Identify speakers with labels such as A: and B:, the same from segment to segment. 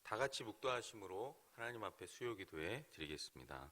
A: 다 같이 묵도하심으로 하나님 앞에 수요 기도해 드리겠습니다.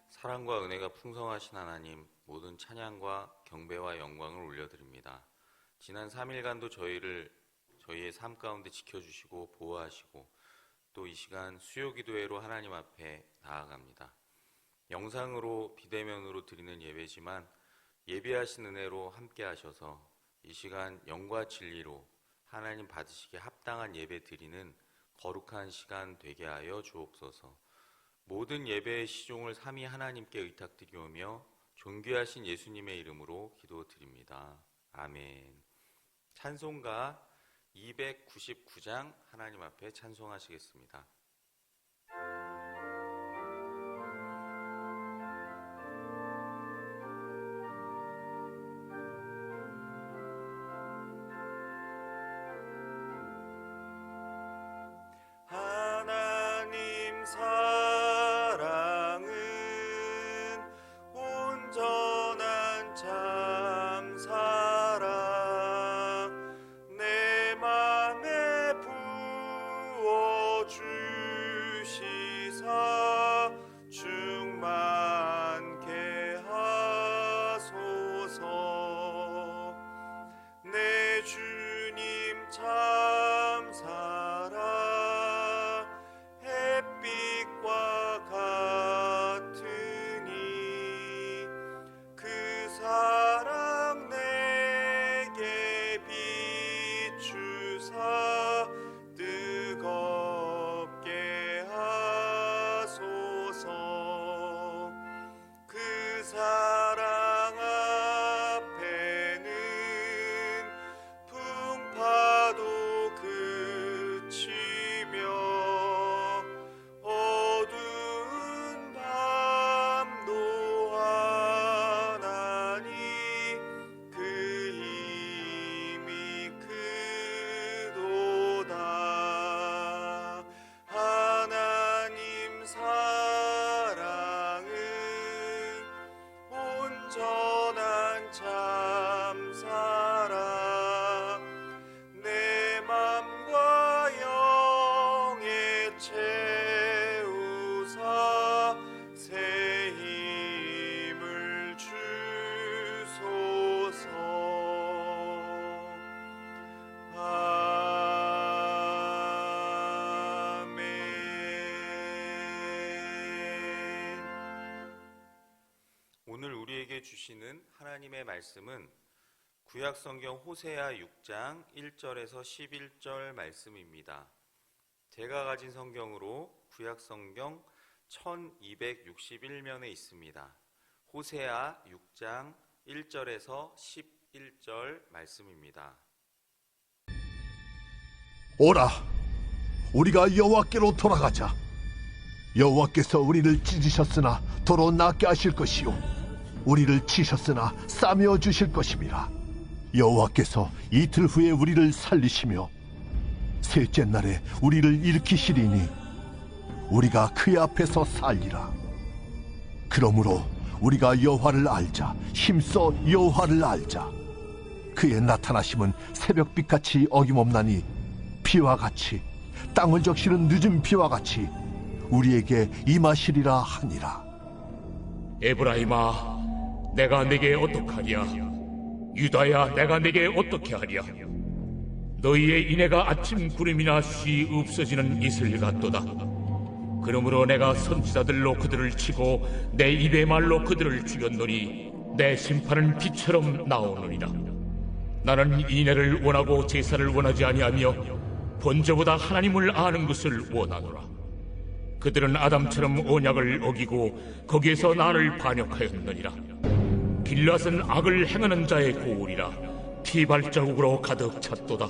A: 사랑과 은혜가 풍성하신 하나님, 모든 찬양과 경배와 영광을 올려드립니다. 지난 3일간도 저희의 삶 가운데 지켜주시고 보호하시고 또 이 시간 수요 기도회로 하나님 앞에 나아갑니다. 영상으로 비대면으로 드리는 예배지만 예비하신 은혜로 함께 하셔서 이 시간 영과 진리로 하나님 받으시기에 합당한 예배 드리는 거룩한 시간 되게 하여 주옵소서. 모든 예배의 시종을 삼위 하나님께 의탁드리오며 존귀하신 예수님의 이름으로 기도드립니다. 아멘. 찬송가 299장 하나님 앞에 찬송하시겠습니다.
B: 하나님 사랑은 온전한 참 사랑 내 맘에 부어주시사 충만케 하소서. 내 주님 참 사랑 햇빛과 같으니 그 사랑 내게 비추사 뜨겁게 하소서. 그 사랑 앞에는 풍파도 그치며 어두운 밤도 하나니 그 힘이 크도다. 하나님 사랑은 온전한 참 사랑 내 맘과 영에 채우사 새 힘을 주소서. 아멘.
A: 오늘 우리에게 주시는 하나님의 말씀은 구약성경 호세아 6장 1절에서 11절 말씀입니다. 제가 가진 성경으로 구약성경 1261면에 있습니다. 호세아 6장 1절에서 11절 말씀입니다.
C: 오라, 우리가 여호와께로 돌아가자. 여호와께서 우리를 찢으셨으나 도로 낫게 하실 것이요 우리를 치셨으나 싸매어 주실 것임이라. 여호와께서 이틀 후에 우리를 살리시며 셋째 날에 우리를 일으키시리니 우리가 그의 앞에서 살리라. 그러므로 우리가 여호와를 알자. 힘써 여호와를 알자. 그의 나타나심은 새벽빛같이 어김없나니 비와 같이 땅을 적시는 늦은 비와 같이 우리에게 임하시리라 하니라.
D: 에브라임아, 내가 내게 어떡하랴? 유다야, 내가 내게 어떻게 하랴? 너희의 인애가 아침 구름이나 쉬 없어지는 이슬 같도다. 그러므로 내가 선지자들로 그들을 치고 내 입의 말로 그들을 죽였노니 내 심판은 비처럼 나오느니라. 나는 인애를 원하고 제사를 원하지 아니하며 번제보다 하나님을 아는 것을 원하노라. 그들은 아담처럼 언약을 어기고 거기에서 나를 반역하였느니라. 길앗은 악을 행하는 자의 고울이라 피 발자국으로 가득 찼도다.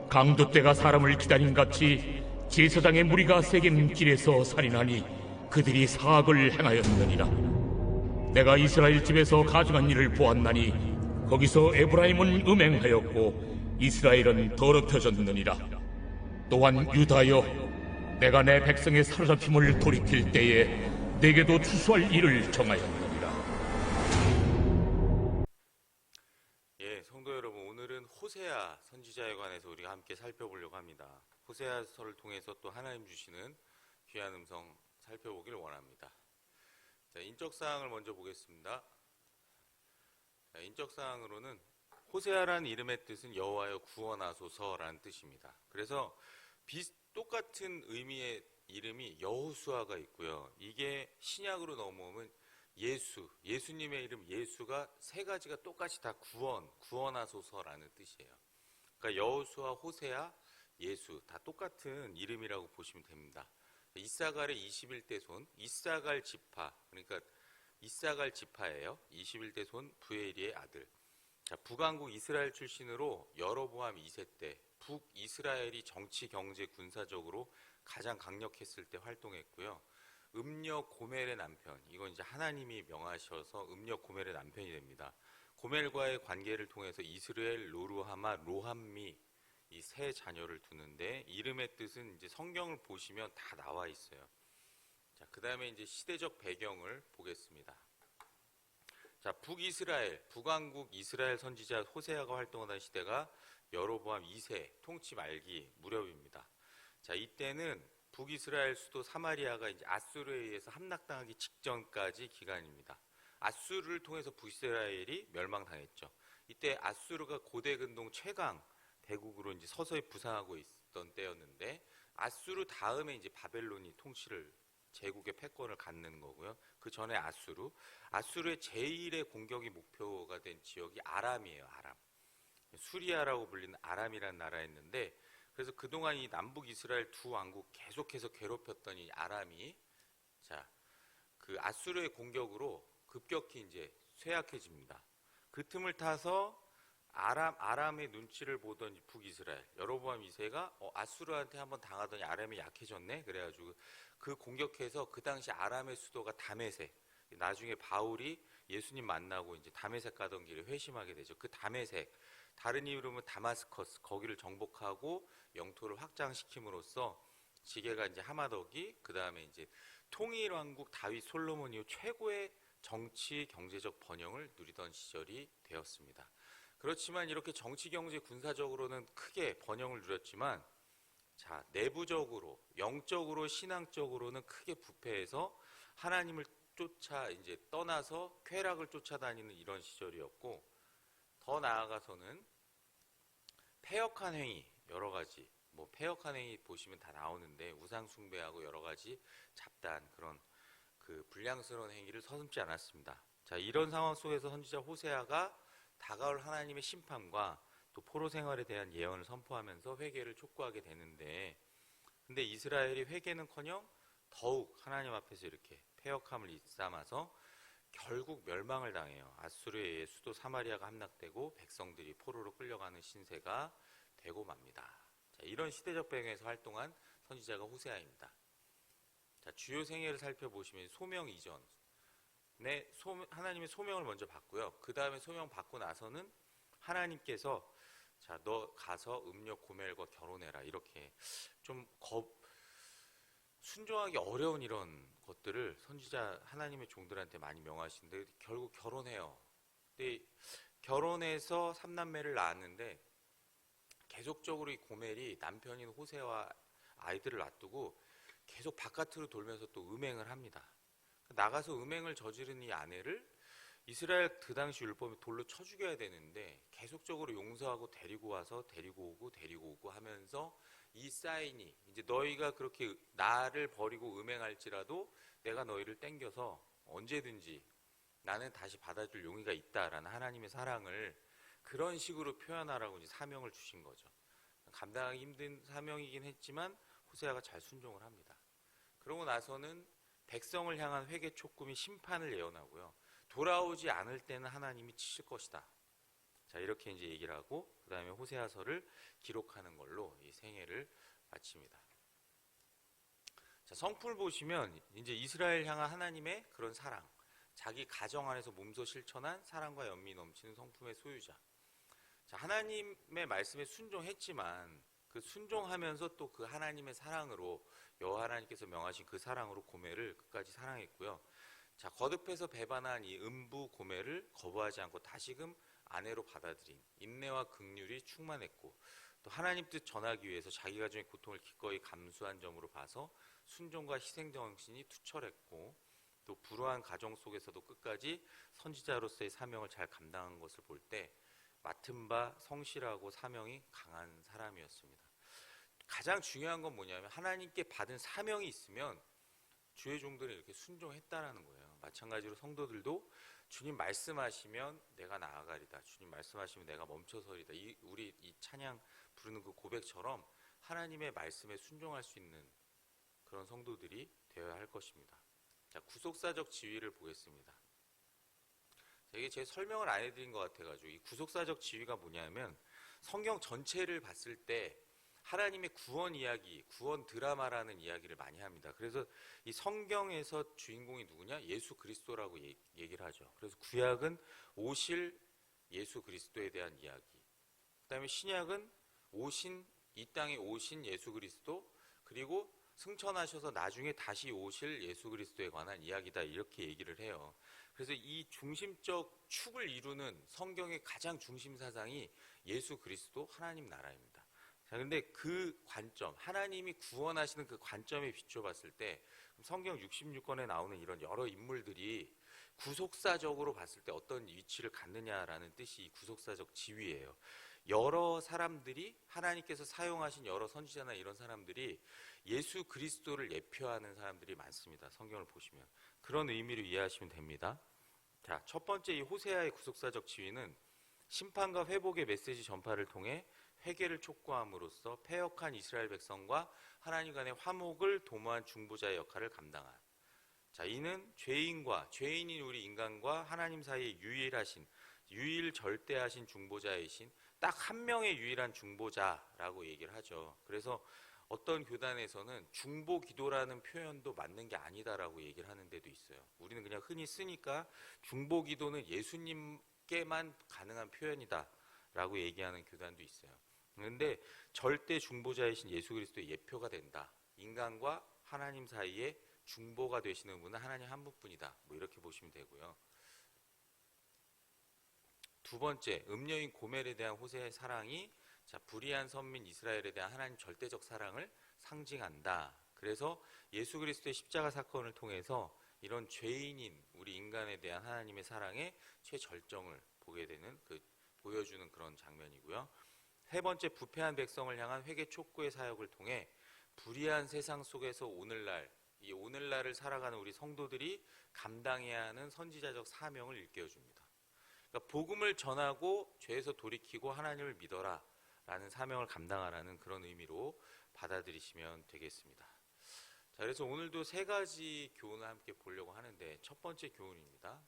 D: 강도 때가 사람을 기다린 같이 제사장의 무리가 세겜 길에서 살인하니 그들이 사악을 행하였느니라. 내가 이스라엘 집에서 가증한 일을 보았나니 거기서 에브라임은 음행하였고 이스라엘은 더럽혀졌느니라. 또한 유다여, 내가 내 백성의 사로잡힘을 돌이킬 때에 내게도 추수할 일을 정하였느니라.
A: 예, 성도 여러분, 오늘은 호세아 선지자에 관해서 우리가 함께 살펴보려고 합니다. 호세아서를 통해서 또 하나님 주시는 귀한 음성 살펴보길 원합니다. 자, 인적 사항을 먼저 보겠습니다. 자, 인적 사항으로는 호세아라는 이름의 뜻은 여호와여 구원하소서라는 뜻입니다. 그래서 똑같은 의미의 이름이 여호수아가 있고요. 이게 신약으로 넘어오면 예수님의 이름 예수가 세 가지가 똑같이 다 구원하소서라는 뜻이에요. 그러니까 여호수아, 호세아, 예수 다 똑같은 이름이라고 보시면 됩니다. 이사갈의 21대 손, 이사갈 지파, 그러니까 이사갈 지파예요. 21대 손 부엘리의 아들. 자, 북왕국 이스라엘 출신으로 여로보암 2세 때 북이스라엘이 정치, 경제, 군사적으로 가장 강력했을 때 활동했고요. 음녀 고멜의 남편, 이건 이제 하나님이 명하셔서 음녀 고멜의 남편이 됩니다. 고멜과의 관계를 통해서 이스라엘, 로루하마, 로함미 이 세 자녀를 두는데 이름의 뜻은 이제 성경을 보시면 다 나와 있어요. 자, 그다음에 이제 시대적 배경을 보겠습니다. 자, 북왕국 이스라엘 선지자 호세아가 활동하던 시대가 여로보암 2세 통치 말기 무렵입니다. 자, 이때는 북이스라엘 수도 사마리아가 이제 아수르에 의해서 함락당하기 직전까지 기간입니다. 아수르를 통해서 북이스라엘이 멸망당했죠. 이때 아수르가 고대 근동 최강 대국으로 이제 서서히 부상하고 있던 때였는데 아수르 다음에 이제 바벨론이 통치를 제국의 패권을 갖는 거고요. 그 전에 아수르의 제1의 공격이 목표가 된 지역이 아람이에요. 아람. 수리아라고 불리는 아람이라는 나라였는데 그래서 그동안 이 남북 이스라엘 두 왕국 계속해서 괴롭혔던 이 아람이 그 아수르의 공격으로 급격히 이제 쇠약해집니다. 그 틈을 타서 아람의 눈치를 보던 북이스라엘 여로보암 2세가 아수르한테 한번 당하더니 아람이 약해졌네. 그래가지고 그 공격해서 그 당시 아람의 수도가 다메섹. 나중에 바울이 예수님 만나고 이제 다메섹 가던 길에 회심하게 되죠. 그 다메섹, 다른 이름은 다마스커스, 거기를 정복하고 영토를 확장시킴으로써 지게가 이제 하마덕이, 그 다음에 이제 통일왕국 다윗 솔로몬 이후 최고의 정치 경제적 번영을 누리던 시절이 되었습니다. 그렇지만 이렇게 정치 경제 군사적으로는 크게 번영을 누렸지만 자, 내부적으로 영적으로 신앙적으로는 크게 부패해서 하나님을 쫓아 이제 떠나서 쾌락을 쫓아다니는 이런 시절이었고, 더 나아가서는 패역한 행위 여러 가지, 뭐 패역한 행위 보시면 다 나오는데 우상 숭배하고 여러 가지 잡다한 그런 그 불량스러운 행위를 서슴지 않았습니다. 자, 이런 상황 속에서 선지자 호세아가 다가올 하나님의 심판과 또 포로 생활에 대한 예언을 선포하면서 회개를 촉구하게 되는데, 근데 이스라엘이 회개는커녕 더욱 하나님 앞에서 이렇게 패역함을 일삼아서 결국 멸망을 당해요. 아수르에 의해 수도 사마리아가 함락되고 백성들이 포로로 끌려가는 신세가 되고 맙니다. 자, 이런 시대적 배경에서 활동한 선지자가 호세아입니다. 자, 주요 생애를 살펴보시면 소명 이전에 하나님의 소명을 먼저 받고요. 그 다음에 소명 받고 나서는 하나님께서 자, 너 가서 음녀 고멜과 결혼해라, 이렇게 좀 순종하기 어려운 이런 것들을 선지자 하나님의 종들한테 많이 명하시는데 결국 결혼해요. 근데 결혼해서 3남매를 낳았는데 계속적으로 이 고멜이 남편인 호세와 아이들을 놔두고 계속 바깥으로 돌면서 또 음행을 합니다. 나가서 음행을 저지른 이 아내를 이스라엘 그 당시 율법에 돌로 쳐 죽여야 되는데 계속적으로 용서하고 데리고 와서 데리고 오고 하면서 이 사인이 이제 너희가 그렇게 나를 버리고 음행할지라도 내가 너희를 땡겨서 언제든지 나는 다시 받아줄 용의가 있다라는 하나님의 사랑을 그런 식으로 표현하라고 이제 사명을 주신 거죠. 감당하기 힘든 사명이긴 했지만 호세아가 잘 순종을 합니다. 그러고 나서는 백성을 향한 회개 촉구미 심판을 예언하고요. 돌아오지 않을 때는 하나님이 치실 것이다. 자, 이렇게 이제 얘기를 하고 그 다음에 호세아서를 기록하는 걸로 이 생애를 마칩니다. 자, 성품을 보시면 이제 이스라엘 향한 하나님의 그런 사랑, 자기 가정 안에서 몸소 실천한 사랑과 연민이 넘치는 성품의 소유자. 자, 하나님의 말씀에 순종했지만 그 순종하면서 또 그 하나님의 사랑으로 여호와 하나님께서 명하신 그 사랑으로 고멜을 끝까지 사랑했고요. 자, 거듭해서 배반한 이 음부 고멜을 거부하지 않고 다시금 아내로 받아들인 인내와 긍휼이 충만했고, 또 하나님 뜻 전하기 위해서 자기 가정의 고통을 기꺼이 감수한 점으로 봐서 순종과 희생 정신이 투철했고, 또 불우한 가정 속에서도 끝까지 선지자로서의 사명을 잘 감당한 것을 볼 때 맡은 바 성실하고 사명이 강한 사람이었습니다. 가장 중요한 건 뭐냐면 하나님께 받은 사명이 있으면 주의 종들은 이렇게 순종했다라는 거예요. 마찬가지로 성도들도 주님 말씀하시면 내가 나아가리다, 주님 말씀하시면 내가 멈춰서리다, 우리 이 찬양 부르는 그 고백처럼 하나님의 말씀에 순종할 수 있는 그런 성도들이 되어야 할 것입니다. 자, 구속사적 지위를 보겠습니다. 이게 제 설명을 안 해드린 것 같아가지고, 이 구속사적 지위가 뭐냐면 성경 전체를 봤을 때 하나님의 구원 이야기, 구원 드라마라는 이야기를 많이 합니다. 그래서 이 성경에서 주인공이 누구냐? 예수 그리스도라고 얘기를 하죠. 그래서 구약은 오실 예수 그리스도에 대한 이야기, 그 다음에 신약은 이 땅에 오신 예수 그리스도, 그리고 승천하셔서 나중에 다시 오실 예수 그리스도에 관한 이야기다, 이렇게 얘기를 해요. 그래서 이 중심적 축을 이루는 성경의 가장 중심 사상이 예수 그리스도, 하나님 나라입니다. 자, 근데 그 관점, 하나님이 구원하시는 그 관점에 비춰 봤을 때 성경 66권에 나오는 이런 여러 인물들이 구속사적으로 봤을 때 어떤 위치를 갖느냐라는 뜻이 이 구속사적 지위예요. 여러 사람들이, 하나님께서 사용하신 여러 선지자나 이런 사람들이 예수 그리스도를 예표하는 사람들이 많습니다. 성경을 보시면 그런 의미로 이해하시면 됩니다. 자, 첫 번째 이 호세아의 구속사적 지위는 심판과 회복의 메시지 전파를 통해 회개를 촉구함으로써 패역한 이스라엘 백성과 하나님 간의 화목을 도모한 중보자의 역할을 감당한, 자, 이는 죄인인 우리 인간과 하나님 사이에 유일절대하신 중보자이신 딱 한 명의 유일한 중보자라고 얘기를 하죠. 그래서 어떤 교단에서는 중보 기도라는 표현도 맞는 게 아니다라고 얘기를 하는 데도 있어요. 우리는 그냥 흔히 쓰니까 중보 기도는 예수님께만 가능한 표현이다라고 얘기하는 교단도 있어요. 그런데 절대 중보자이신 예수 그리스도의 예표가 된다. 인간과 하나님 사이에 중보가 되시는 분은 하나님 한 분뿐이다. 뭐 이렇게 보시면 되고요. 두 번째, 음녀인 고멜에 대한 호세의 사랑이, 자, 불의한 선민 이스라엘에 대한 하나님 절대적 사랑을 상징한다. 그래서 예수 그리스도의 십자가 사건을 통해서 이런 죄인인 우리 인간에 대한 하나님의 사랑의 최절정을 보게 되는, 보여주는 그런 장면이고요. 세 번째, 부패한 백성을 향한 회개 촉구의 사역을 통해 불의한 세상 속에서 오늘날을 살아가는 우리 성도들이 감당해야 하는 선지자적 사명을 일깨워줍니다. 그러니까 복음을 전하고 죄에서 돌이키고 하나님을 믿어라 라는 사명을 감당하라는 그런 의미로 받아들이시면 되겠습니다. 자, 그래서 오늘도 세 가지 교훈을 함께 보려고 하는데, 첫 번째 교훈입니다.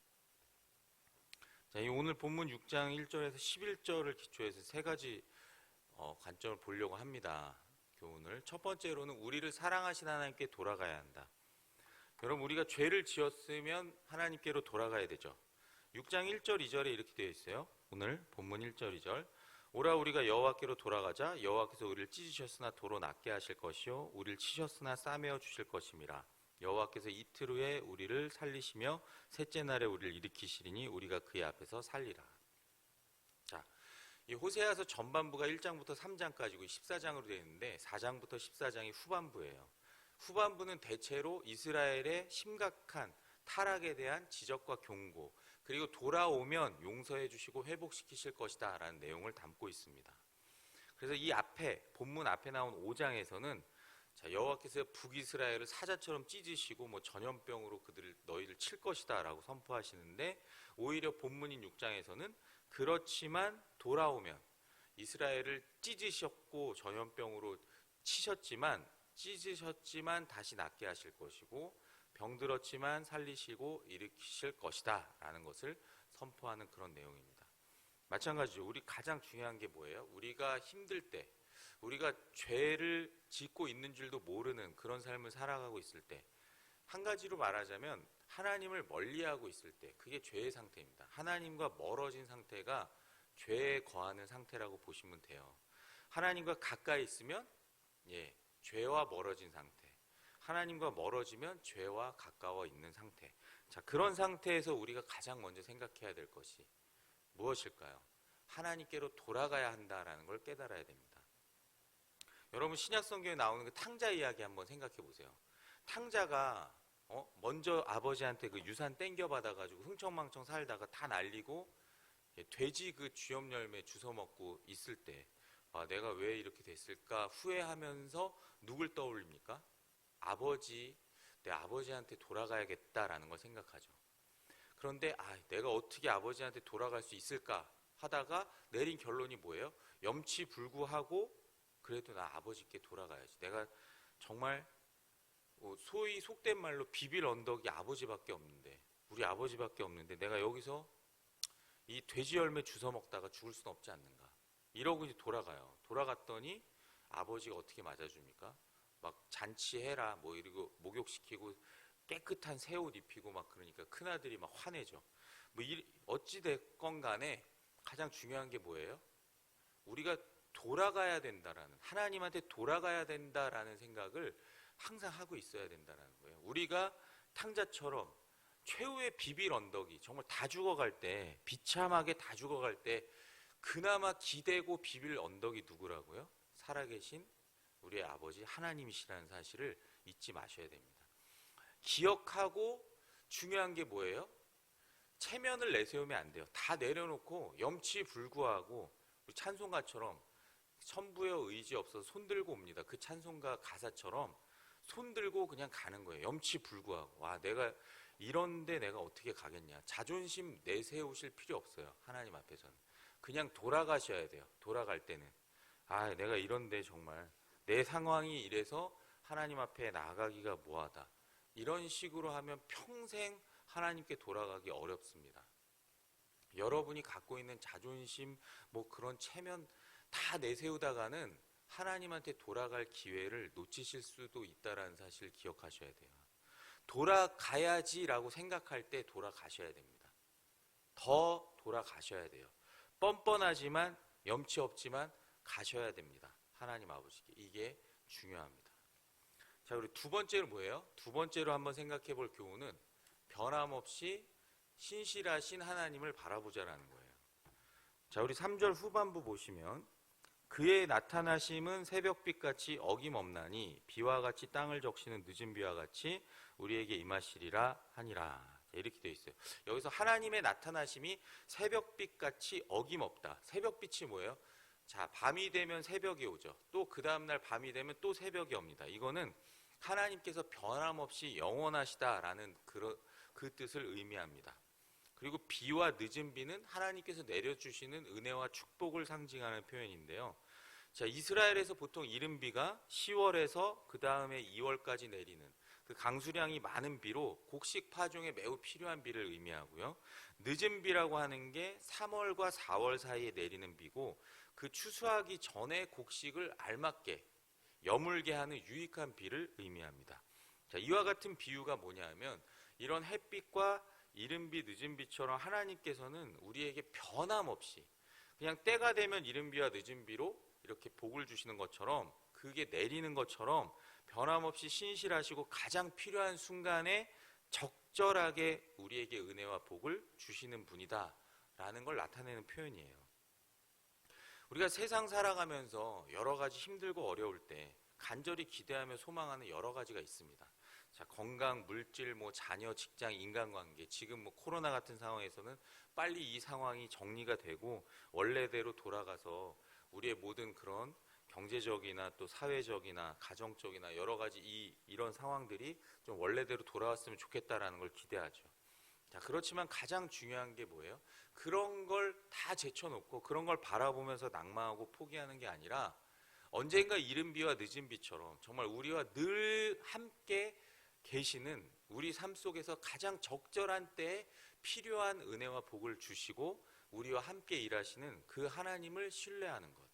A: 자, 이 오늘 본문 6장 1절에서 11절을 기초해서 세 가지 관점을 보려고 합니다. 교훈을. 첫 번째로는 우리를 사랑하신 하나님께 돌아가야 한다. 여러분, 우리가 죄를 지었으면 하나님께로 돌아가야 되죠. 6장 1절 2절에 이렇게 되어 있어요. 오늘 본문 1절 2절. 오라 우리가 여호와께로 돌아가자. 여호와께서 우리를 찢으셨으나 도로 낫게 하실 것이요 우리를 치셨으나 싸매어 주실 것임이라. 여호와께서 이틀 후에 우리를 살리시며 셋째 날에 우리를 일으키시리니 우리가 그의 앞에서 살리라. 자, 이 호세아서 전반부가 1장부터 3장까지고 14장으로 되어 있는데 4장부터 14장이 후반부예요. 후반부는 대체로 이스라엘의 심각한 타락에 대한 지적과 경고, 그리고 돌아오면 용서해 주시고 회복시키실 것이다 라는 내용을 담고 있습니다. 그래서 이 앞에, 본문 앞에 나온 5장에서는 자, 여호와께서 북이스라엘을 사자처럼 찢으시고 전염병으로 너희를 칠 것이다 라고 선포하시는데, 오히려 본문인 6장에서는 그렇지만 돌아오면 이스라엘을 찢으셨고 전염병으로 찢으셨지만 다시 낫게 하실 것이고 병들었지만 살리시고 일으키실 것이다 라는 것을 선포하는 그런 내용입니다. 마찬가지죠. 우리 가장 중요한 게 뭐예요? 우리가 힘들 때, 우리가 죄를 짓고 있는 줄도 모르는 그런 삶을 살아가고 있을 때, 한 가지로 말하자면 하나님을 멀리하고 있을 때, 그게 죄의 상태입니다. 하나님과 멀어진 상태가 죄에 거하는 상태라고 보시면 돼요. 하나님과 가까이 있으면 죄와 멀어진 상태, 하나님과 멀어지면 죄와 가까워 있는 상태. 자, 그런 상태에서 우리가 가장 먼저 생각해야 될 것이 무엇일까요? 하나님께로 돌아가야 한다라는 걸 깨달아야 됩니다. 여러분, 신약 성경에 나오는 그 탕자 이야기 한번 생각해 보세요. 탕자가 먼저 아버지한테 그 유산 땡겨 받아가지고 흥청망청 살다가 다 날리고 돼지 그 쥐염 열매 주워 먹고 있을 때, 내가 왜 이렇게 됐을까 후회하면서 누굴 떠올립니까? 내 아버지한테 돌아가야겠다라는 걸 생각하죠. 그런데 내가 어떻게 아버지한테 돌아갈 수 있을까 하다가 내린 결론이 뭐예요? 염치불구하고 그래도 나 아버지께 돌아가야지. 내가 정말 소위 속된 말로 비빌 언덕이 아버지밖에 없는데, 우리 아버지밖에 없는데 내가 여기서 이 돼지 열매 주워 먹다가 죽을 수는 없지 않는가, 이러고 이제 돌아가요. 돌아갔더니 아버지가 어떻게 맞아줍니까? 막 잔치해라 뭐 이러고 목욕시키고 깨끗한 새 옷 입히고 막 그러니까 큰아들이 막 화내죠. 어찌 됐건 간에 가장 중요한 게 뭐예요? 우리가 돌아가야 된다라는, 하나님한테 돌아가야 된다라는 생각을 항상 하고 있어야 된다는 거예요. 우리가 탕자처럼 최후의 비빌 언덕이 정말 다 죽어갈 때, 비참하게 다 죽어갈 때 그나마 기대고 비빌 언덕이 누구라고요? 살아계신 우리의 아버지 하나님이시라는 사실을 잊지 마셔야 됩니다. 기억하고 중요한 게 뭐예요? 체면을 내세우면 안 돼요. 다 내려놓고 염치불구하고 우리 찬송가처럼 천부여 의지 없어서 손 들고 옵니다. 그 찬송가 가사처럼 손 들고 그냥 가는 거예요. 염치불구하고. 내가 이런데 내가 어떻게 가겠냐. 자존심 내세우실 필요 없어요. 하나님 앞에서는. 그냥 돌아가셔야 돼요. 돌아갈 때는. 내가 이런데 정말 내 상황이 이래서 하나님 앞에 나아가기가 뭐하다. 이런 식으로 하면 평생 하나님께 돌아가기 어렵습니다. 여러분이 갖고 있는 자존심, 그런 체면 다 내세우다가는 하나님한테 돌아갈 기회를 놓치실 수도 있다는 사실을 기억하셔야 돼요. 돌아가야지라고 생각할 때 돌아가셔야 됩니다. 더 돌아가셔야 돼요. 뻔뻔하지만 염치 없지만 가셔야 됩니다. 하나님 아버지께. 이게 중요합니다. 자, 우리 두 번째로 뭐예요? 두 번째로 한번 생각해 볼 교훈은 변함없이 신실하신 하나님을 바라보자라는 거예요. 자, 우리 3절 후반부 보시면 그의 나타나심은 새벽빛같이 어김없나니 비와 같이 땅을 적시는 늦은 비와 같이 우리에게 임하시리라 하니라. 이렇게 되어 있어요. 여기서 하나님의 나타나심이 새벽빛같이 어김없다. 새벽빛이 뭐예요? 자, 밤이 되면 새벽이 오죠. 또 그 다음날 밤이 되면 또 새벽이 옵니다. 이거는 하나님께서 변함없이 영원하시다라는 그 뜻을 의미합니다. 그리고 비와 늦은 비는 하나님께서 내려주시는 은혜와 축복을 상징하는 표현인데요. 자, 이스라엘에서 보통 이른 비가 10월에서 그 다음에 2월까지 내리는 그 강수량이 많은 비로 곡식 파종에 매우 필요한 비를 의미하고요. 늦은 비라고 하는 게 3월과 4월 사이에 내리는 비고 그 추수하기 전에 곡식을 알맞게 여물게 하는 유익한 비를 의미합니다. 자, 이와 같은 비유가 뭐냐 하면 이런 햇빛과 이른 비, 늦은 비처럼 하나님께서는 우리에게 변함없이 그냥 때가 되면 이른 비와 늦은 비로 이렇게 복을 주시는 것처럼 그게 내리는 것처럼 변함없이 신실하시고 가장 필요한 순간에 적절하게 우리에게 은혜와 복을 주시는 분이다 라는 걸 나타내는 표현이에요. 우리가 세상 살아가면서 여러 가지 힘들고 어려울 때 간절히 기대하며 소망하는 여러 가지가 있습니다. 자, 건강, 물질, 자녀, 직장, 인간관계, 지금 코로나 같은 상황에서는 빨리 이 상황이 정리가 되고 원래대로 돌아가서 우리의 모든 그런 경제적이나 또 사회적이나 가정적이나 여러 가지 이런 상황들이 좀 원래대로 돌아왔으면 좋겠다라는 걸 기대하죠. 자, 그렇지만 가장 중요한 게 뭐예요? 그런 걸 다 제쳐놓고 그런 걸 바라보면서 낙망하고 포기하는 게 아니라 언젠가 이른 비와 늦은 비처럼 정말 우리와 늘 함께 계시는 우리 삶 속에서 가장 적절한 때에 필요한 은혜와 복을 주시고 우리와 함께 일하시는 그 하나님을 신뢰하는 것,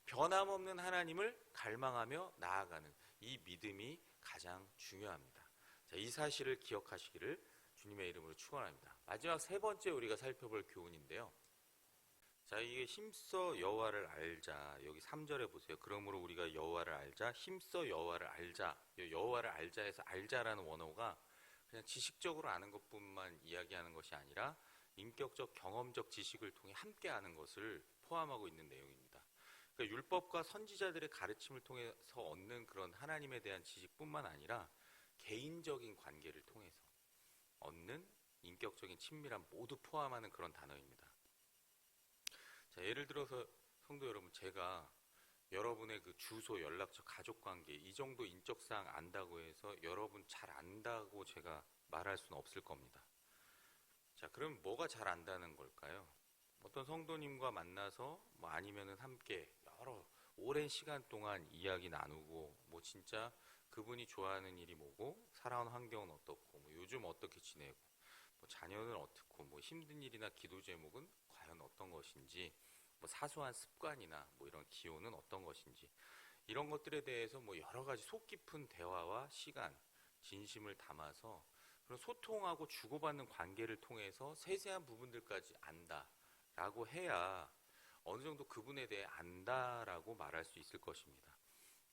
A: 변함없는 하나님을 갈망하며 나아가는 이 믿음이 가장 중요합니다. 자, 이 사실을 기억하시기를 주님의 이름으로 축원합니다. 마지막 세 번째 우리가 살펴볼 교훈인데요. 자, 이게 힘써 여호와를 알자. 여기 3절에 보세요. 그러므로 우리가 여호와를 알자. 힘써 여호와를 알자. 여호와를 알자에서 알자라는 원어가 그냥 지식적으로 아는 것뿐만 이야기하는 것이 아니라 인격적 경험적 지식을 통해 함께 아는 것을 포함하고 있는 내용입니다. 그러니까 율법과 선지자들의 가르침을 통해서 얻는 그런 하나님에 대한 지식뿐만 아니라 개인적인 관계를 통해서 얻는 인격적인 친밀함 모두 포함하는 그런 단어입니다. 자, 예를 들어서 성도 여러분, 제가 여러분의 그 주소, 연락처, 가족관계 이 정도 인적사항 안다고 해서 여러분 잘 안다고 제가 말할 수는 없을 겁니다. 자, 그럼 뭐가 잘 안다는 걸까요? 어떤 성도님과 만나서 뭐 아니면은 함께 여러 오랜 시간 동안 이야기 나누고 뭐 진짜 그분이 좋아하는 일이 뭐고 살아온 환경은 어떻고 뭐 요즘 어떻게 지내고 뭐 자녀는 어떻고 뭐 힘든 일이나 기도 제목은 과연 어떤 것인지 뭐 사소한 습관이나 뭐 이런 기호는 어떤 것인지 이런 것들에 대해서 뭐 여러 가지 속 깊은 대화와 시간, 진심을 담아서 그런 소통하고 주고받는 관계를 통해서 세세한 부분들까지 안다라고 해야 어느 정도 그분에 대해 안다라고 말할 수 있을 것입니다.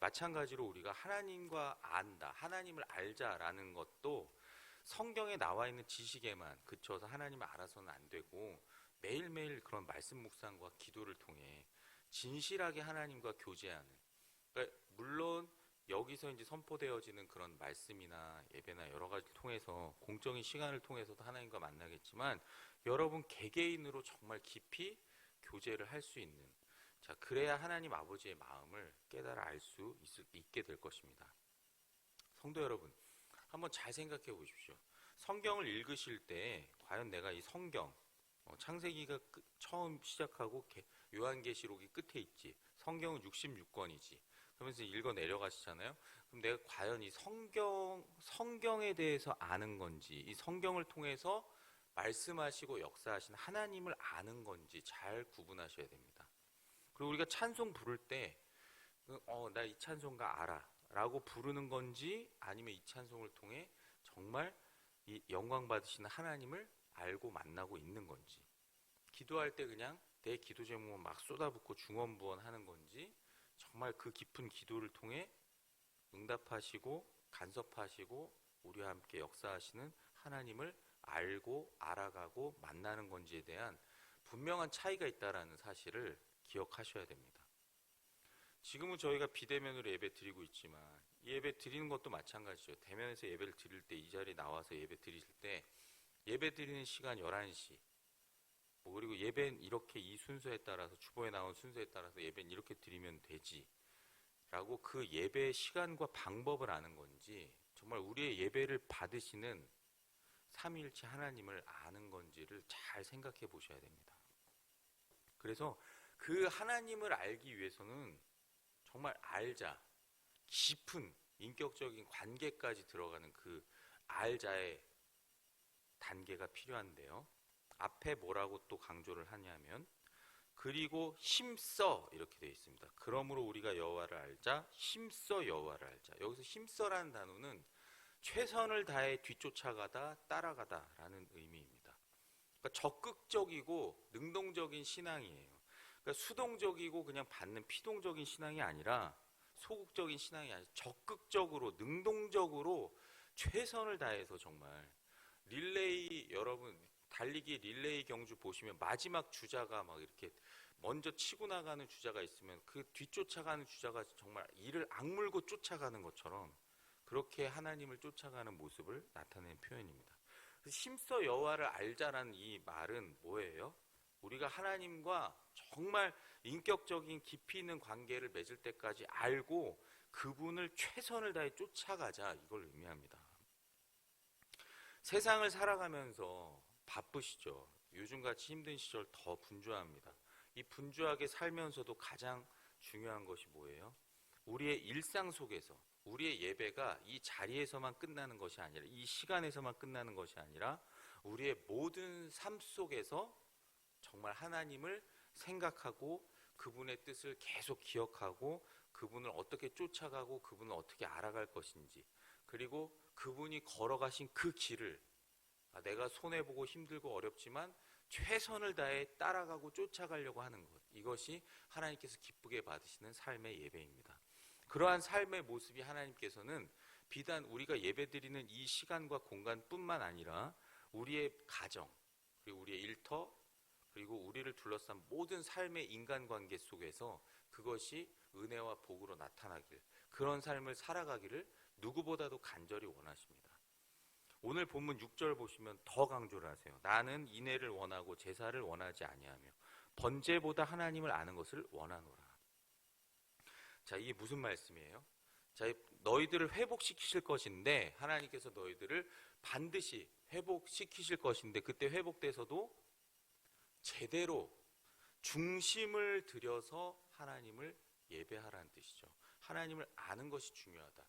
A: 마찬가지로 우리가 하나님과 안다, 하나님을 알자라는 것도 성경에 나와 있는 지식에만 그쳐서 하나님을 알아서는 안 되고 매일매일 그런 말씀 묵상과 기도를 통해 진실하게 하나님과 교제하는, 그러니까 물론 여기서 이제 선포되어지는 그런 말씀이나 예배나 여러 가지를 통해서 공적인 시간을 통해서도 하나님과 만나겠지만 여러분 개개인으로 정말 깊이 교제를 할 수 있는, 자, 그래야 하나님 아버지의 마음을 깨달아 알 수 있게 될 것입니다. 성도 여러분, 한번 잘 생각해 보십시오. 성경을 읽으실 때 과연 내가 이 성경, 창세기가 처음 시작하고 요한계시록이 끝에 있지, 성경은 66권이지 그러면서 읽어 내려가시잖아요. 그럼 내가 과연 이 성경에 대해서 아는 건지, 이 성경을 통해서 말씀하시고 역사하신 하나님을 아는 건지 잘 구분하셔야 됩니다. 그리고 우리가 찬송 부를 때 나 이 찬송가 알아 라고 부르는 건지 아니면 이 찬송을 통해 정말 이 영광 받으시는 하나님을 알고 만나고 있는 건지, 기도할 때 그냥 내 기도 제목만 막 쏟아붓고 중언부언하는 건지 정말 그 깊은 기도를 통해 응답하시고 간섭하시고 우리와 함께 역사하시는 하나님을 알고 알아가고 만나는 건지에 대한 분명한 차이가 있다는 사실을 기억하셔야 됩니다. 지금은 저희가 비대면으로 예배 드리고 있지만 이 예배 드리는 것도 마찬가지죠. 대면에서 예배를 드릴 때, 이 자리에 나와서 예배 드리실 때 예배 드리는 시간 11시, 그리고 예배는 이렇게 이 순서에 따라서, 주보에 나온 순서에 따라서 예배는 이렇게 드리면 되지 라고 그 예배 시간과 방법을 아는 건지, 정말 우리의 예배를 받으시는 삼위일체 하나님을 아는 건지를 잘 생각해 보셔야 됩니다. 그래서 그 하나님을 알기 위해서는 정말 알자, 깊은 인격적인 관계까지 들어가는 그 알자의 단계가 필요한데요. 앞에 뭐라고 또 강조를 하냐면 그리고 힘써 이렇게 되어 있습니다. 그러므로 우리가 여호와를 알자, 힘써 여호와를 알자. 여기서 힘써라는 단어는 최선을 다해 뒤쫓아가다, 따라가다라는 의미입니다. 그러니까 적극적이고 능동적인 신앙이에요. 그러니까 수동적이고 그냥 받는 피동적인 신앙이 아니라, 소극적인 신앙이 아니라 적극적으로 능동적으로 최선을 다해서 정말 릴레이, 여러분 달리기 릴레이 경주 보시면 마지막 주자가 막 이렇게 먼저 치고 나가는 주자가 있으면 그 뒤쫓아가는 주자가 정말 이를 악물고 쫓아가는 것처럼 그렇게 하나님을 쫓아가는 모습을 나타내는 표현입니다. 힘써 여호와를 알자라는 이 말은 뭐예요? 우리가 하나님과 정말 인격적인 깊이 있는 관계를 맺을 때까지 알고 그분을 최선을 다해 쫓아가자, 이걸 의미합니다. 세상을 살아가면서 바쁘시죠. 요즘같이 힘든 시절 더 분주합니다. 이 분주하게 살면서도 가장 중요한 것이 뭐예요? 우리의 일상 속에서 우리의 예배가 이 자리에서만 끝나는 것이 아니라, 이 시간에서만 끝나는 것이 아니라 우리의 모든 삶 속에서 정말 하나님을 생각하고 그분의 뜻을 계속 기억하고 그분을 어떻게 쫓아가고 그분을 어떻게 알아갈 것인지, 그리고 그분이 걸어가신 그 길을 내가 손해보고 힘들고 어렵지만 최선을 다해 따라가고 쫓아가려고 하는 것, 이것이 하나님께서 기쁘게 받으시는 삶의 예배입니다. 그러한 삶의 모습이 하나님께서는 비단 우리가 예배드리는 이 시간과 공간뿐만 아니라 우리의 가정, 그리고 우리의 일터, 그리고 우리를 둘러싼 모든 삶의 인간관계 속에서 그것이 은혜와 복으로 나타나길, 그런 삶을 살아가기를 누구보다도 간절히 원하십니다. 오늘 본문 6절 보시면 더 강조를 하세요. 나는 인애를 원하고 제사를 원하지 아니하며 번제보다 하나님을 아는 것을 원하노라. 자, 이게 무슨 말씀이에요? 자, 너희들을 회복시키실 것인데, 하나님께서 너희들을 반드시 회복시키실 것인데, 그때 회복돼서도 제대로 중심을 들여서 하나님을 예배하라는 뜻이죠. 하나님을 아는 것이 중요하다.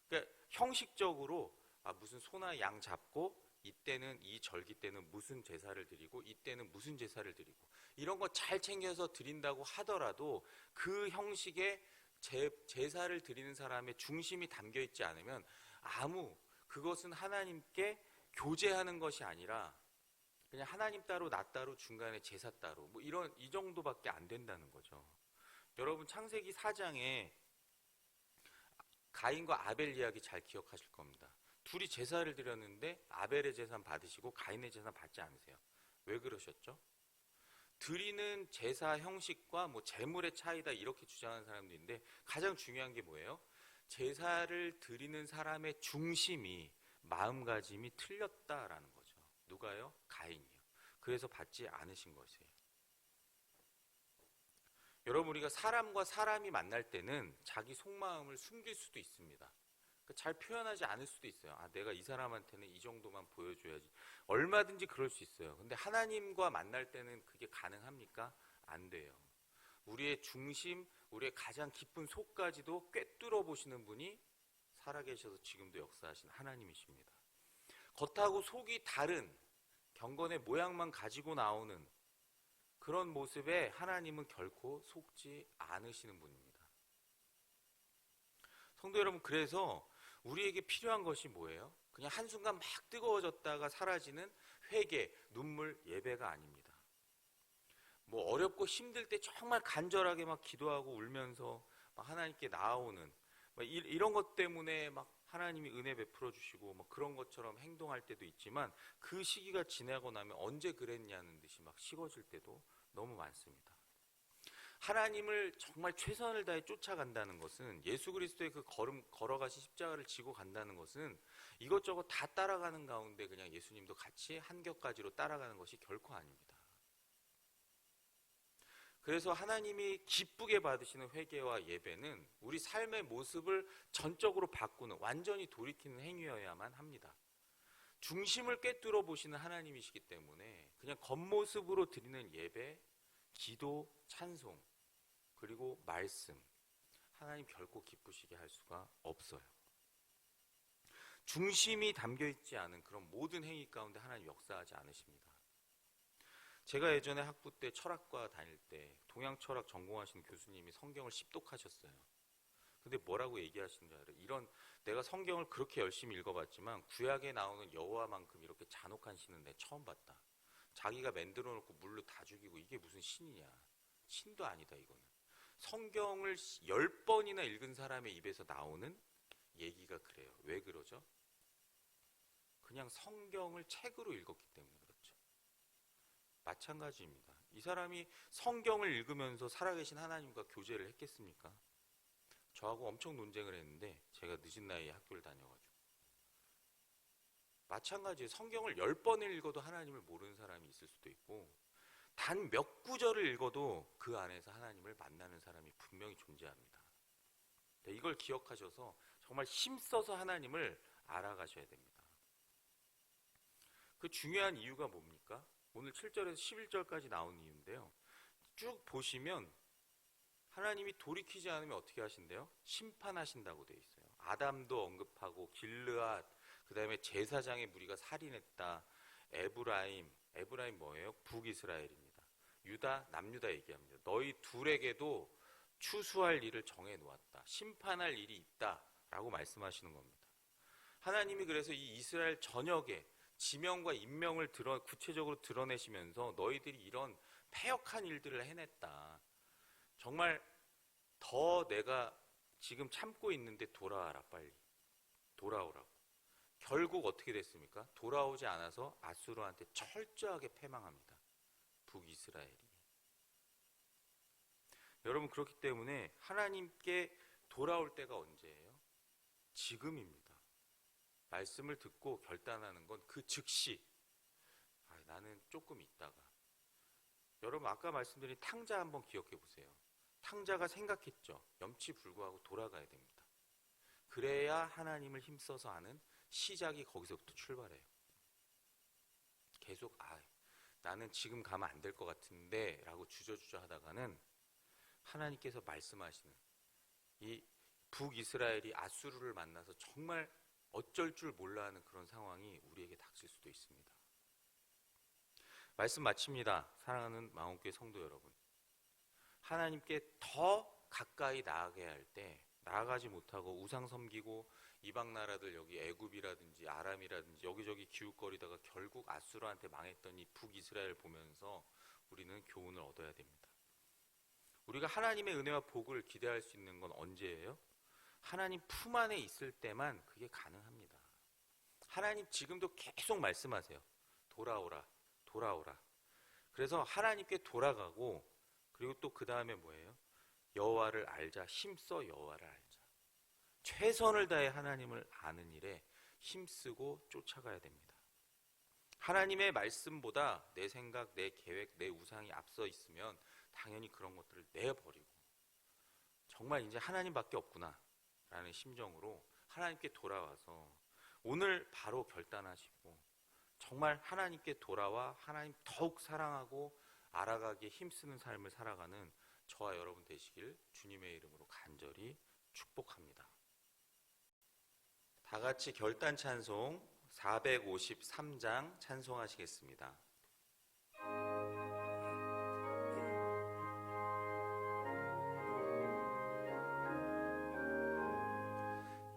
A: 그러니까 형식적으로 무슨 소나 양 잡고 이때는 이 절기 때는 무슨 제사를 드리고 이때는 무슨 제사를 드리고 이런 거 잘 챙겨서 드린다고 하더라도 그 형식에 제사를 드리는 사람의 중심이 담겨 있지 않으면 그것은 하나님께 교제하는 것이 아니라 그냥 하나님 따로 나 따로 중간에 제사 따로 이 정도밖에 안 된다는 거죠. 여러분 창세기 4장에 가인과 아벨 이야기 잘 기억하실 겁니다. 둘이 제사를 드렸는데 아벨의 제사 받으시고 가인의 제사 받지 않으세요. 왜 그러셨죠? 드리는 제사 형식과 제물의 차이다 이렇게 주장하는 사람도 있는데, 가장 중요한 게 뭐예요? 제사를 드리는 사람의 중심이, 마음가짐이 틀렸다라는 거죠. 누가요? 가인이요. 그래서 받지 않으신 것이에요. 여러분, 우리가 사람과 사람이 만날 때는 자기 속마음을 숨길 수도 있습니다. 잘 표현하지 않을 수도 있어요. 내가 이 사람한테는 이 정도만 보여줘야지. 얼마든지 그럴 수 있어요. 근데 하나님과 만날 때는 그게 가능합니까? 안 돼요. 우리의 중심, 우리의 가장 깊은 속까지도 꿰뚫어 보시는 분이 살아계셔서 지금도 역사하신 하나님이십니다. 겉하고 속이 다른 경건의 모양만 가지고 나오는 그런 모습에 하나님은 결코 속지 않으시는 분입니다. 성도 여러분, 그래서 우리에게 필요한 것이 뭐예요? 그냥 한순간 막 뜨거워졌다가 사라지는 회개, 눈물, 예배가 아닙니다. 어렵고 힘들 때 정말 간절하게 막 기도하고 울면서 막 하나님께 나아오는 이런 것 때문에 막 하나님이 은혜 베풀어 주시고 그런 것처럼 행동할 때도 있지만, 그 시기가 지나고 나면 언제 그랬냐는 듯이 막 식어질 때도 너무 많습니다. 하나님을 정말 최선을 다해 쫓아간다는 것은, 예수 그리스도의 그 걸어가신 십자가를 지고 간다는 것은 이것저것 다 따라가는 가운데 그냥 예수님도 같이 한 겹가지로 따라가는 것이 결코 아닙니다. 그래서 하나님이 기쁘게 받으시는 회개와 예배는 우리 삶의 모습을 전적으로 바꾸는, 완전히 돌이키는 행위여야만 합니다. 중심을 꿰뚫어 보시는 하나님이시기 때문에 그냥 겉모습으로 드리는 예배, 기도, 찬송, 그리고 말씀, 하나님 결코 기쁘시게 할 수가 없어요. 중심이 담겨있지 않은 그런 모든 행위 가운데 하나님 역사하지 않으십니다. 제가 예전에 학부 때 철학과 다닐 때 동양철학 전공하신 교수님이 성경을 십독하셨어요. 근데 뭐라고 얘기하시는 줄 알아요? 내가 성경을 그렇게 열심히 읽어봤지만 구약에 나오는 여호와만큼 이렇게 잔혹한 신은 내 처음 봤다. 자기가 만들어 놓고 물로 다 죽이고 이게 무슨 신이냐. 신도 아니다 이거는. 성경을 10번이나 읽은 사람의 입에서 나오는 얘기가 그래요. 왜 그러죠? 그냥 성경을 책으로 읽었기 때문에 그렇죠. 마찬가지입니다. 이 사람이 성경을 읽으면서 살아계신 하나님과 교제를 했겠습니까? 저하고 엄청 논쟁을 했는데 제가 늦은 나이에 학교를 다녀가지고. 마찬가지예요. 성경을 10번을 읽어도 하나님을 모르는 사람이 있을 수도 있고, 단 몇 구절을 읽어도 그 안에서 하나님을 만나는 사람이 분명히 존재합니다. 이걸 기억하셔서 정말 힘써서 하나님을 알아가셔야 됩니다. 그 중요한 이유가 뭡니까? 오늘 7절에서 11절까지 나온 이유인데요. 쭉 보시면 하나님이 돌이키지 않으면 어떻게 하신대요? 심판하신다고 되어 있어요. 아담도 언급하고 길르앗, 그 다음에 제사장의 무리가 살인했다. 에브라임 뭐예요? 북이스라엘입니다. 유다, 남유다 얘기합니다. 너희 둘에게도 추수할 일을 정해 놓았다. 심판할 일이 있다라고 말씀하시는 겁니다. 하나님이 그래서 이 이스라엘 전역에 지명과 인명을 구체적으로 드러내시면서 너희들이 이런 패역한 일들을 해냈다. 정말 더 내가 지금 참고 있는데 돌아와라, 빨리. 돌아오라고. 결국 어떻게 됐습니까? 돌아오지 않아서 아수르한테 철저하게 패망합니다. 북이스라엘이. 여러분, 그렇기 때문에 하나님께 돌아올 때가 언제예요? 지금입니다. 말씀을 듣고 결단하는 건 그 즉시. 나는 조금 있다가. 여러분, 아까 말씀드린 탕자 한번 기억해 보세요. 탕자가 생각했죠. 염치불구하고 돌아가야 됩니다. 그래야 하나님을 힘써서 하는 시작이 거기서부터 출발해요. 계속 나는 지금 가면 안 될 것 같은데 라고 주저주저 하다가는 하나님께서 말씀하시는 이 북이스라엘이 아수르를 만나서 정말 어쩔 줄 몰라 하는 그런 상황이 우리에게 닥칠 수도 있습니다. 말씀 마칩니다. 사랑하는 마음교회 성도 여러분, 하나님께 더 가까이 나아가야 할 때 나아가지 못하고 우상 섬기고 이방 나라들, 여기 애굽이라든지 아람이라든지 여기저기 기웃거리다가 결국 아수르한테 망했던 이 북이스라엘 보면서 우리는 교훈을 얻어야 됩니다. 우리가 하나님의 은혜와 복을 기대할 수 있는 건 언제예요? 하나님 품 안에 있을 때만 그게 가능합니다. 하나님 지금도 계속 말씀하세요. 돌아오라, 돌아오라. 그래서 하나님께 돌아가고, 그리고 또 그 다음에 뭐예요? 여호와를 알자, 힘써 여호와를 알자. 최선을 다해 하나님을 아는 일에 힘쓰고 쫓아가야 됩니다. 하나님의 말씀보다 내 생각, 내 계획, 내 우상이 앞서 있으면 당연히 그런 것들을 내버리고 정말 이제 하나님밖에 없구나 라는 심정으로 하나님께 돌아와서 오늘 바로 결단하시고 정말 하나님께 돌아와 하나님 더욱 사랑하고 알아가기에 힘쓰는 삶을 살아가는 저와 여러분 되시길 주님의 이름으로 간절히 축복합니다. 다 같이 결단 찬송 453장 찬송하시겠습니다.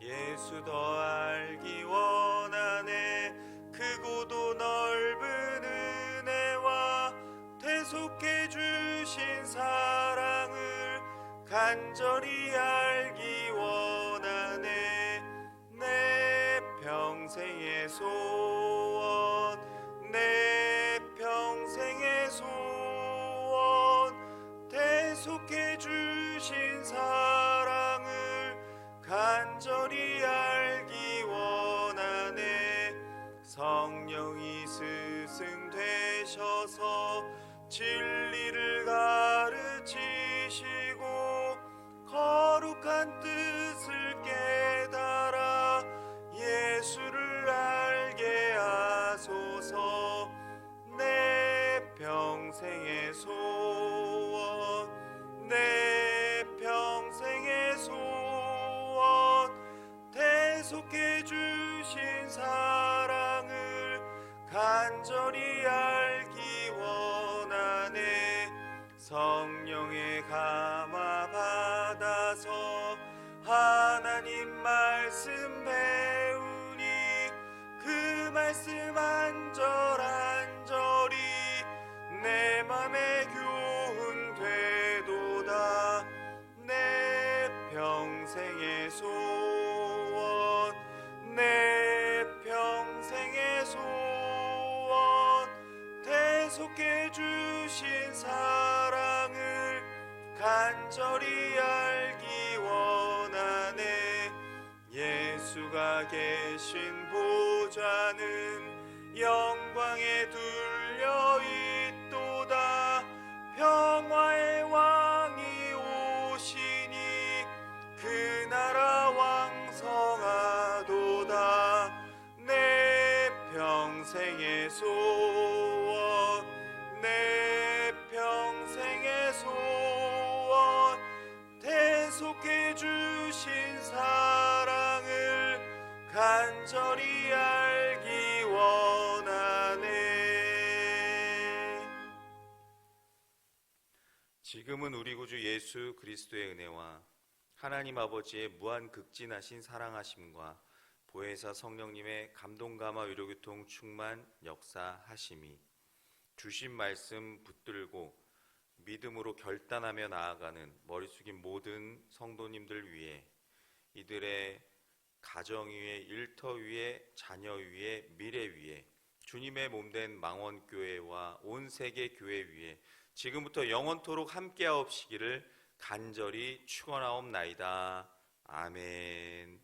B: 예수 더 알기 원하네. 크고도 넓은 은혜와 대속해 주신 사랑을 간절히 알기 원하네. 내 평생의 소원, 내 평생의 소원, 대속해 주신 사랑을 간절히 알기 원하네. 성령이 스승 되셔서 진리를 가르치시고 거룩한 뜻을 깨달아 예수를 알게 하소서. 내 평생의 소원, 내 평생의 소원, 대속해 주신 사랑을 간절히 알기 원하네. 성령의 감화 받아서 하나님 말씀 배우니 그 말씀 안절안절히 내 맘에 교훈 되도다. 내 평생의 소원, 내 평생의 소원, 대속해 주신 사랑을 간절히 알기 원하네. 예수가 계신 보좌는 영광에 둘려 있도다. 평화의 왕이 오시니 그 나라 왕성하도다. 내 평생의 소원, 내 평생의 소원, 대속해 주신 사랑을 간절히 알기 원하네.
A: 예수 그리스도의 은혜와 하나님 아버지의 무한 극진하신 사랑하심과 보혜사 성령님의 감동 감화 위로교통 충만 역사하심이 주신 말씀 붙들고 믿음으로 결단하며 나아가는 머리 숙인 모든 성도님들 위해, 이들의 가정 위에, 일터 위에, 자녀 위에, 미래 위에, 주님의 몸된 망원교회와 온 세계 교회 위에 지금부터 영원토록 함께하옵시기를 간절히 축원하옵나이다. 아멘.